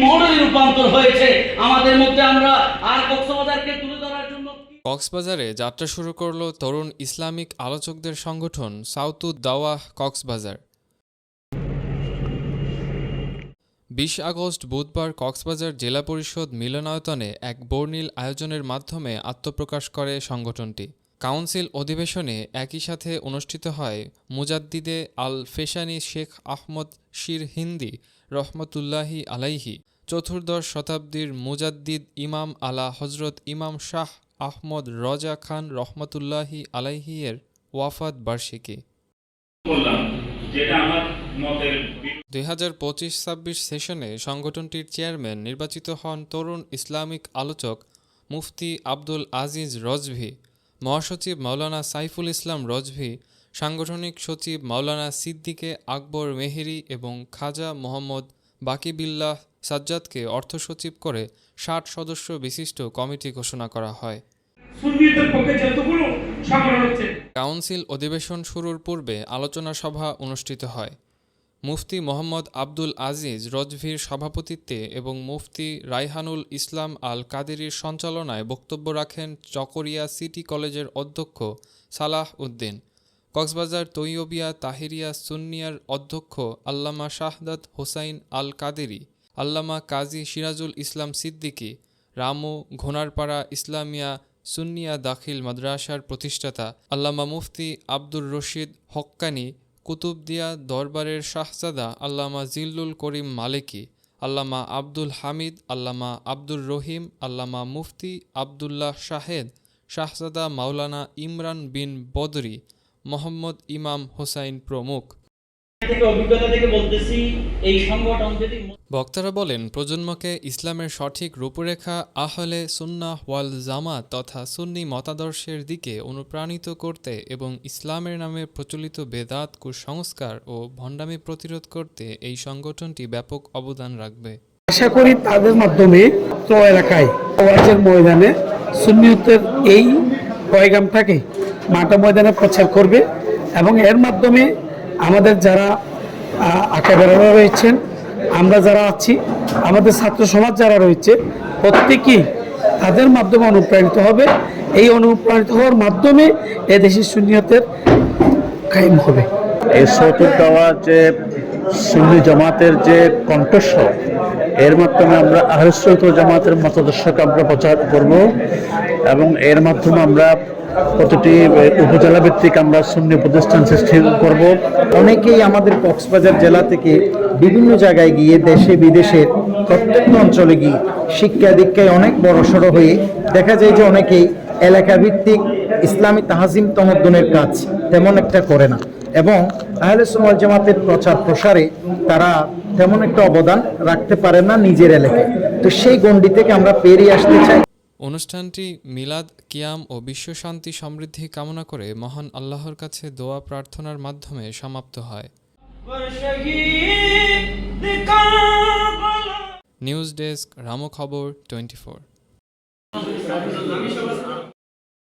মডেলে রূপান্তর হয়েছে আমাদের মধ্যে। আমরা আর কক্সবাজারকে তুলে ধরার জন্য কক্সবাজারে যাত্রা শুরু করল তরুণ ইসলামিক আলোচকদের সংগঠন সাউথুদ দাওয়াহ কক্সবাজার। 20 আগস্ট বুধবার কক্সবাজার জেলা পরিষদ মিলনায়তনে এক বর্ণিল আয়োজনের মাধ্যমে আত্মপ্রকাশ করে সংগঠনটি। কাউন্সিল অধিবেশনে একই সাথে অনুষ্ঠিত হয় মুজাদ্দিদে আল ফেশানি শেখ আহমদ শির হিন্দি রহমতুল্লাহি আলাইহি, চতুর্দশ শতাব্দীর মুজাদ্দিদ ইমাম আলা হজরত ইমাম শাহ আহমদ রজা খান রহমতুল্লাহি আলাইহি এর ওয়াফাত বার্ষিকী। 2025-26 সেশনে সংগঠনটির চেয়ারম্যান নির্বাচিত হন তরুণ ইসলামিক আলোচক মুফতি আব্দুল আজিজ রজভী, মহাসচিব মাওলানা সাইফুল ইসলাম রজভী, সাংগঠনিক সচিব মাওলানা সিদ্দিকে আকবর মেহেরি এবং খাজা মোহাম্মদ বাকিবিল্লাহ সাজ্জাদকে অর্থ সচিব করে 60 সদস্য বিশিষ্ট কমিটি ঘোষণা করা হয়। কাউন্সিল অধিবেশন শুরুর পূর্বে আলোচনা সভা অনুষ্ঠিত হয়। মুফতি মোহাম্মদ আব্দুল আজিজ রজভীর সভাপতিত্বে এবং মুফতি রাইহানুল ইসলাম আল কাদেরির সঞ্চালনায় বক্তব্য রাখেন চকরিয়া সিটি কলেজের অধ্যক্ষ সালাহ উদ্দিন, কক্সবাজার তৈয়বিয়া তাহিরিয়া সুন্নিয়ার অধ্যক্ষ আল্লামা শাহাদাত হোসাইন আল কাদেরি, আল্লামা কাজী সিরাজুল ইসলাম সিদ্দিকী, রামু ঘোনারপাড়া ইসলামিয়া সুন্নিয়া দাখিল মাদ্রাসার প্রতিষ্ঠাতা আল্লামা মুফতি আব্দুর রশিদ হক্কানি, কুতুবদিয়া দরবারের শাহজাদা আল্লামা জিল্লুল করিম মালিকি, আল্লামা আব্দুল হামিদ, আল্লামা আব্দুর রহিম, আল্লামা মুফতি আবদুল্লাহ শাহেদ, শাহজাদা মাওলানা ইমরান বিন বদরি, মোহাম্মদ ইমাম হোসাইন প্রমুখ। বক্তারা বলেন, প্রজন্মকে ইসলামের সঠিক রূপরেখা আহলে সুন্নাহ ওয়াল জামাত তথা সুন্নি মতাদর্শের দিকে অনুপ্রাণিত করতে এবং ইসলামের নামে প্রচলিত বেদাত কুসংস্কার ও ভণ্ডামি প্রতিরোধ করতে এই সংগঠনটি ব্যাপক অবদান রাখবে। আশা করি তাদের মাধ্যমে এলাকায় ওয়াজের ময়দানে সুন্নিয়তের এই পয়গামটাকে মাঠে ময়দানে প্রচার করবে এবং এর মাধ্যমে আমাদের যারা আকাবেরারা রয়েছেন, আমরা যারা আছি, আমাদের ছাত্র সমাজ যারা রয়েছে, প্রত্যেকেই তাদের মাধ্যমে অনুপ্রাণিত হবে। এই অনুপ্রাণিত হওয়ার মাধ্যমে এদেশের সুন্নিয়তের কায়েম হবে। এই সাউথুদ দাওয়াহ যে সুন্নি জামাতের যে কণ্ঠস্বর, এর মাধ্যমে আমরা আহলে সুন্নাত ওয়াল জামাতের মতাদর্শকে আমরা প্রচার করব এবং এর মাধ্যমে আমরা প্রতিটি উপজেলা ভিত্তিক আমরা সুন্নি প্রতিষ্ঠান সৃষ্টি করব। অনেকেই আমাদের কক্সবাজার জেলা থেকে বিভিন্ন জায়গায় গিয়ে দেশে বিদেশে প্রত্যেকটা অঞ্চলে গিয়ে শিক্ষা দীক্ষায় অনেক বড়সড় হয়ে দেখা যায় যে অনেকেই এলাকা ভিত্তিক ইসলামী তাহাজিম তমদ্দুনের কাজ তেমন একটা করে না এবং আহলে সুন্নাত ওয়াল জামাতের প্রচার প্রসারে তারা তেমন একটা অবদান রাখতে পারে না নিজের এলাকায়। তো সেই গণ্ডি থেকে আমরা পেরিয়ে আসতে চাই। অনুষ্ঠানটি মিলাদ, কিয়াম ও বিশ্ব শান্তি সমৃদ্ধি কামনা করে মহান আল্লাহর কাছে দোয়া প্রার্থনার মাধ্যমে সমাপ্ত হয়। নিউজ ডেস্ক, রামো খবর 24।